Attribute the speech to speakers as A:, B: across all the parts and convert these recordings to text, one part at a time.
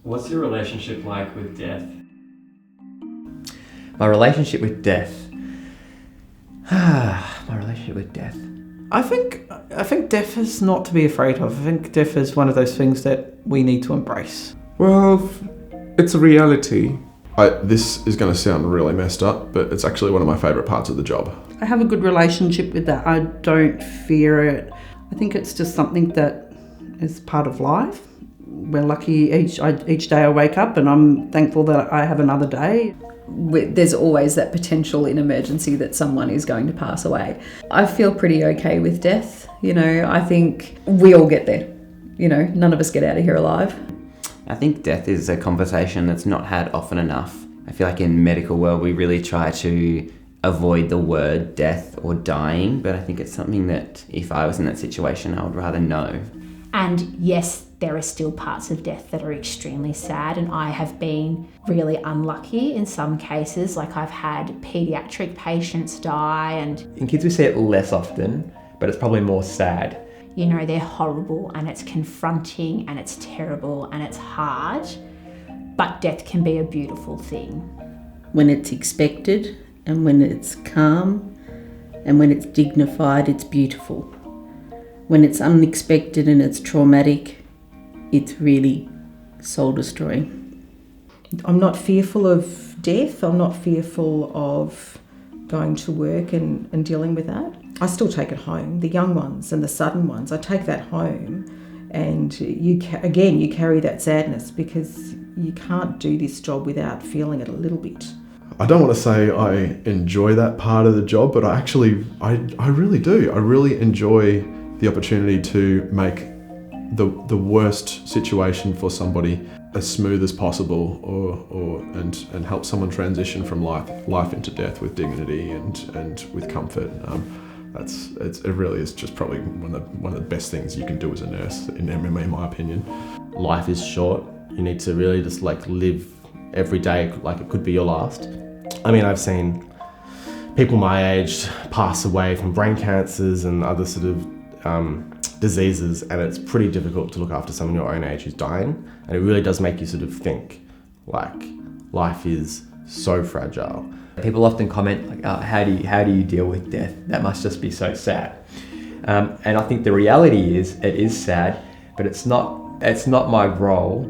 A: What's your relationship like with death?
B: My relationship with death. My relationship with death.
C: I think death is not to be afraid of. I think death is one of those things that we need to embrace.
D: Well, it's a reality.
E: This is going to sound really messed up, but it's actually one of my favourite parts of the job.
F: I have a good relationship with that. I don't fear it. I think it's just something that is part of life. We're lucky each day I wake up, and I'm thankful that I have another day.
G: There's always that potential in emergency that someone is going to pass away. I feel pretty okay with death. I think we all get there. None of us get out of here alive.
B: I think death is a conversation that's not had often enough. I feel like in medical world we really try to avoid the word death or dying, but I think it's something that if I was in that situation I would rather know.
H: And yes, there are still parts of death that are extremely sad, and I have been really unlucky in some cases. Like I've had paediatric patients die, and
I: in kids we see it less often, but it's probably more sad.
H: They're horrible and it's confronting and it's terrible and it's hard, but death can be a beautiful thing.
F: When it's expected and when it's calm and when it's dignified, it's beautiful. When it's unexpected and it's traumatic, it's really soul-destroying.
J: I'm not fearful of death. I'm not fearful of going to work and dealing with that. I still take it home, the young ones and the sudden ones. I take that home, and you carry that sadness because you can't do this job without feeling it a little bit.
E: I don't want to say I enjoy that part of the job, but I really do. I really enjoy the opportunity to make the worst situation for somebody as smooth as possible, and help someone transition from life into death with dignity and with comfort. It really is just probably one of the best things you can do as a nurse, in my opinion.
K: Life is short. You need to really just live every day like it could be your last.
I: I mean, I've seen people my age pass away from brain cancers and other sort of diseases, and it's pretty difficult to look after someone your own age who's dying, and it really does make you sort of think, life is so fragile.
B: People often comment how do you deal with death? That must just be so sad. And I think the reality is it is sad, but it's not my role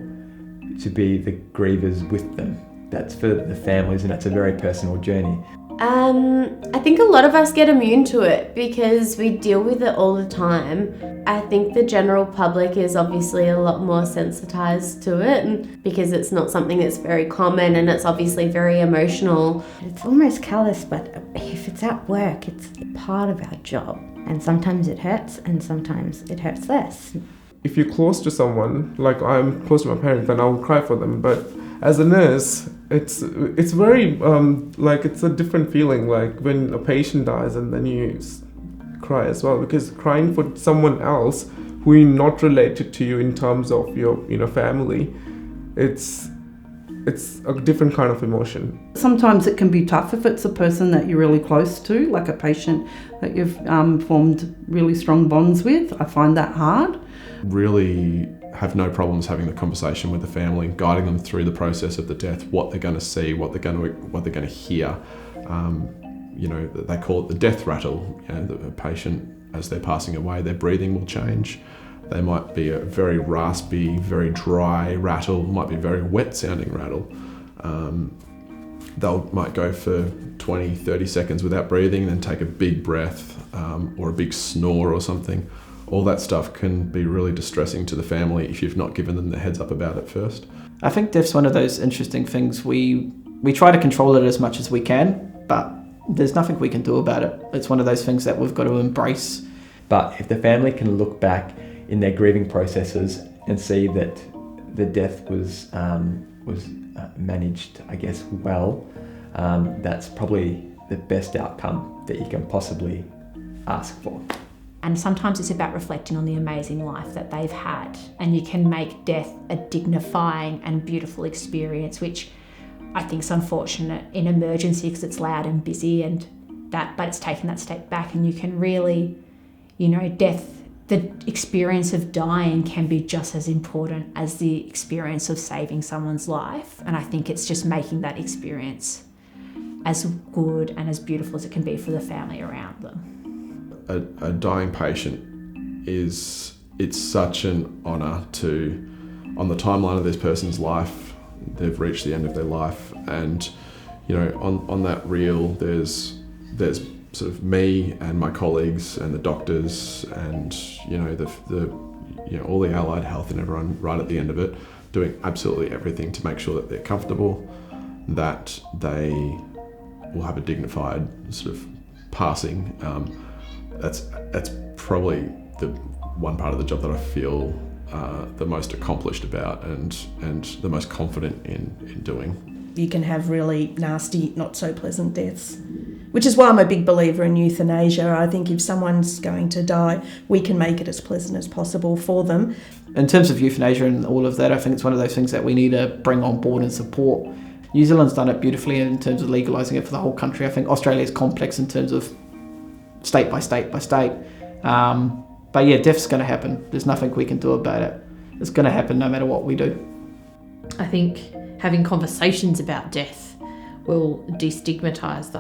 B: to be the grievers with them. That's for the families, and that's a very personal journey.
L: I think a lot of us get immune to it because we deal with it all the time. I think the general public is obviously a lot more sensitized to it because it's not something that's very common, and it's obviously very emotional.
M: It's almost callous, but if it's at work, it's part of our job. And sometimes it hurts and sometimes it hurts less.
D: If you're close to someone, like I'm close to my parents, then I'll cry for them. But as a nurse, it's very it's a different feeling. Like when a patient dies, and then you cry as well, because crying for someone else who is not related to you in terms of your family, it's a different kind of emotion.
F: Sometimes it can be tough if it's a person that you're really close to, like a patient that you've formed really strong bonds with. I find that hard.
E: Really have no problems having the conversation with the family, guiding them through the process of the death, what they're going to see, what they're going to hear. They call it the death rattle. The patient, as they're passing away, their breathing will change. They might be a very raspy, very dry rattle, might be a very wet sounding rattle. They might go for 20, 30 seconds without breathing, then take a big breath or a big snore or something. All that stuff can be really distressing to the family if you've not given them the heads up about it first.
C: I think death's one of those interesting things. We try to control it as much as we can, but there's nothing we can do about it. It's one of those things that we've got to embrace.
I: But if the family can look back in their grieving processes and see that the death was managed, I guess, well, that's probably the best outcome that you can possibly ask for.
H: And sometimes it's about reflecting on the amazing life that they've had, and you can make death a dignifying and beautiful experience, which I think is unfortunate in emergency because it's loud and busy but it's taking that step back, and you can really, death the experience of dying can be just as important as the experience of saving someone's life. And I think it's just making that experience as good and as beautiful as it can be for the family around them.
E: A dying patient it's such an honour to, on the timeline of this person's life, they've reached the end of their life, and you know, on that reel there's sort of me and my colleagues and the doctors and you know all the allied health and everyone right at the end of it doing absolutely everything to make sure that they're comfortable, that they will have a dignified sort of passing. That's probably the one part of the job that I feel the most accomplished about and the most confident in doing.
J: You can have really nasty, not so pleasant deaths, which is why I'm a big believer in euthanasia. I think if someone's going to die, we can make it as pleasant as possible for them.
C: In terms of euthanasia and all of that, I think it's one of those things that we need to bring on board and support. New Zealand's done it beautifully in terms of legalising it for the whole country. I think Australia's complex in terms of state by state by state. But yeah, death's going to happen. There's nothing we can do about it. It's going to happen no matter what we do.
N: I think having conversations about death will destigmatise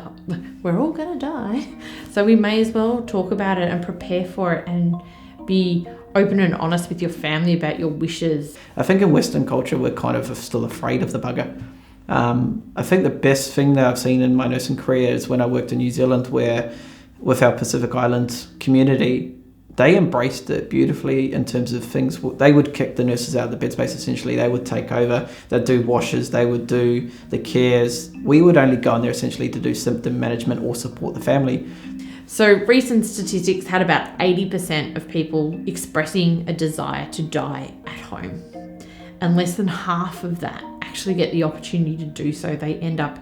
N: we're all going to die. So we may as well talk about it and prepare for it and be open and honest with your family about your wishes.
C: I think in Western culture, we're kind of still afraid of the bugger. I think the best thing that I've seen in my nursing career is when I worked in New Zealand, where with our Pacific Islands community, they embraced it beautifully in terms of things. They would kick the nurses out of the bed space, essentially. They would take over. They'd do washes. They would do the cares. We would only go in there essentially to do symptom management or support the family.
N: So recent statistics had about 80% of people expressing a desire to die at home. And less than half of that actually get the opportunity to do so. They end up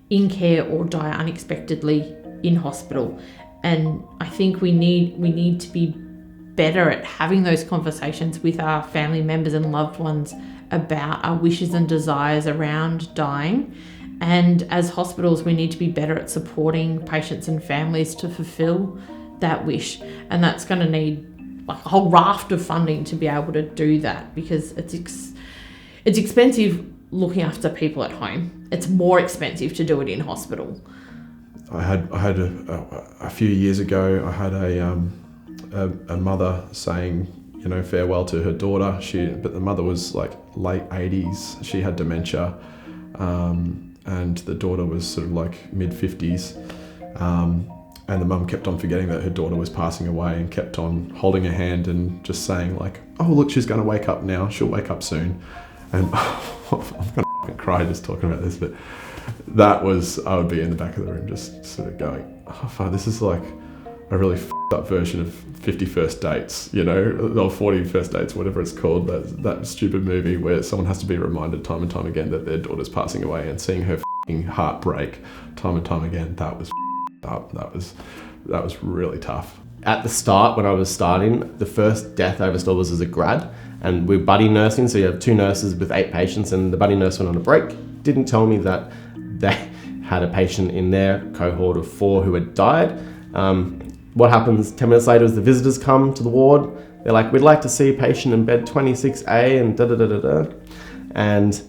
N: in care or die unexpectedly in hospital. And I think we need to be better at having those conversations with our family members and loved ones about our wishes and desires around dying. And as hospitals, we need to be better at supporting patients and families to fulfill that wish. And that's going to need like a whole raft of funding to be able to do that, because it's expensive looking after people at home. It's more expensive to do it in hospital.
E: I had a few years ago, I had a mother saying, you know, farewell to her daughter. But the mother was like late 80s. She had dementia, and the daughter was sort of like mid 50s. And the mum kept on forgetting that her daughter was passing away and kept on holding her hand and just saying like, oh look, she's going to wake up now. She'll wake up soon. And I'm going to cry just talking about this, but that was, I would be in the back of the room just sort of going, oh fuck, this is like a really f***ed up version of 50 First Dates, you know, or 40 First Dates, whatever it's called, that stupid movie where someone has to be reminded time and time again that their daughter's passing away, and seeing her f***ing heart break time and time again, that was f***ed up. That was really tough.
I: At the start, when I was starting, the first death I ever saw was as a grad, and we're buddy nursing, so you have 2 nurses with 8 patients, and the buddy nurse went on a break, didn't tell me that they had a patient in their cohort of 4 who had died. What happens 10 minutes later is the visitors come to the ward. They're like, we'd like to see a patient in bed 26A and da-da-da-da-da. And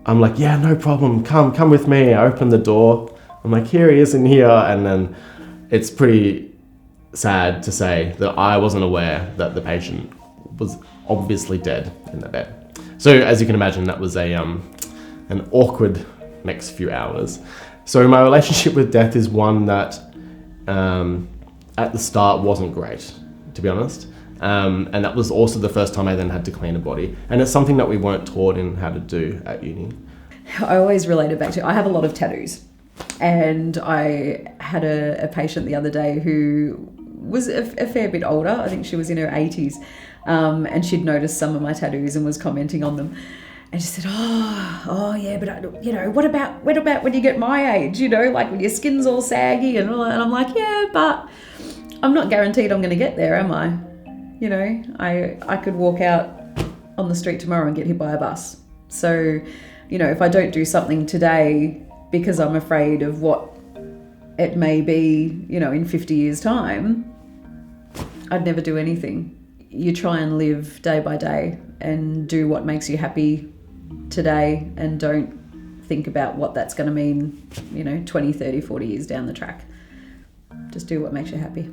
I: I'm like, yeah, no problem, come with me. I open the door. I'm like, here he is in here. And then it's pretty sad to say that I wasn't aware that the patient was obviously dead in the bed. So as you can imagine, that was an awkward next few hours. So my relationship with death is one that at the start wasn't great, to be honest. And that was also the first time I then had to clean a body. And it's something that we weren't taught in how to do at uni.
G: I always relate it back to, I have a lot of tattoos. And I had a patient the other day who was a fair bit older. I think she was in her 80s. And she'd noticed some of my tattoos and was commenting on them. And she said, oh yeah, but you know, what about when you get my age, you know, like when your skin's all saggy and all that. And I'm like, yeah, but I'm not guaranteed I'm going to get there, am I? You know, I could walk out on the street tomorrow and get hit by a bus. So, you know, if I don't do something today because I'm afraid of what it may be, you know, in 50 years' time, I'd never do anything. you try and live day by day and do what makes you happy today, and don't think about what that's going to mean, 20, 30, 40 years down the track. Just do what makes you happy.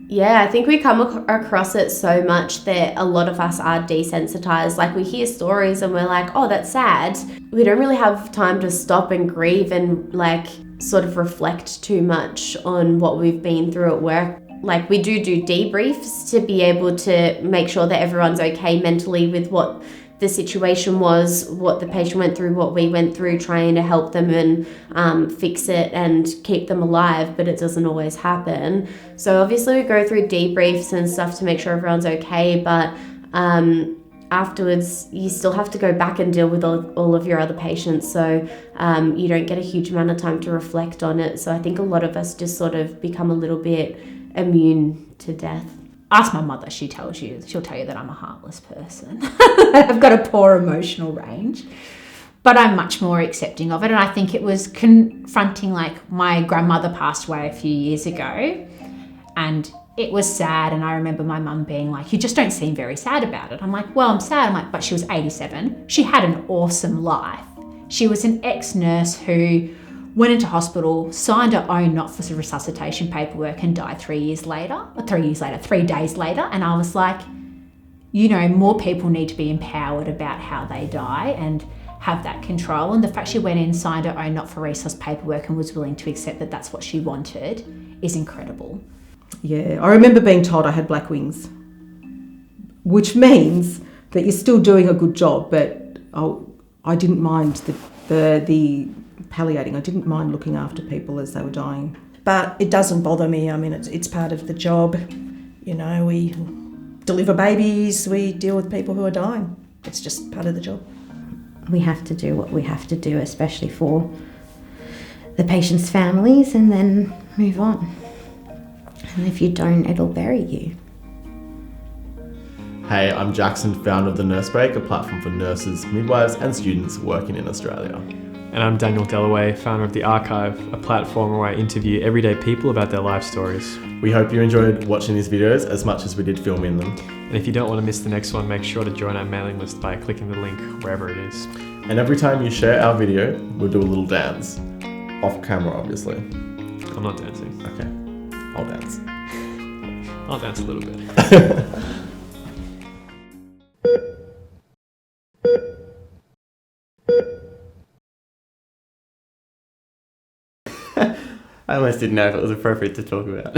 L: Yeah, I think we come across it so much that a lot of us are desensitized. Like, we hear stories and we're like, oh, that's sad. We don't really have time to stop and grieve and like sort of reflect too much on what we've been through at work. Like, we do debriefs to be able to make sure that everyone's okay mentally with what the situation was, what the patient went through, what we went through, trying to help them and fix it and keep them alive, but it doesn't always happen. So obviously we go through debriefs and stuff to make sure everyone's okay, but afterwards you still have to go back and deal with all of your other patients, so you don't get a huge amount of time to reflect on it. So I think a lot of us just sort of become a little bit immune to death.
H: Ask my mother, she'll tell you that I'm a heartless person. I've got a poor emotional range, but I'm much more accepting of it. And I think it was confronting, like, my grandmother passed away a few years ago, and it was sad. And I remember my mum being like, you just don't seem very sad about it. I'm like, well, I'm sad. I'm like, but she was 87. She had an awesome life. She was an ex-nurse who went into hospital, signed her own not-for-resuscitation paperwork and died 3 days later. And I was like, more people need to be empowered about how they die and have that control. And the fact she went in, signed her own not-for-resus paperwork and was willing to accept that that's what she wanted is incredible.
J: Yeah, I remember being told I had black wings, which means that you're still doing a good job, but I didn't mind the palliating. I didn't mind looking after people as they were dying.
O: But it doesn't bother me. I mean, it's part of the job. We deliver babies, we deal with people who are dying. It's just part of the job.
M: We have to do what we have to do, especially for the patients' families, and then move on. And if you don't, it'll bury you.
I: Hey, I'm Jackson, founder of The Nurse Break, a platform for nurses, midwives and students working in Australia.
A: And I'm Daniel Dalloway, founder of The Archive, a platform where I interview everyday people about their life stories.
I: We hope you enjoyed watching these videos as much as we did filming them.
A: And if you don't want to miss the next one, make sure to join our mailing list by clicking the link wherever it is.
I: And every time you share our video, we'll do a little dance. Off camera, obviously.
A: I'm not dancing.
I: Okay, I'll dance.
A: I'll dance a little bit.
B: I almost didn't know if it was appropriate to talk about.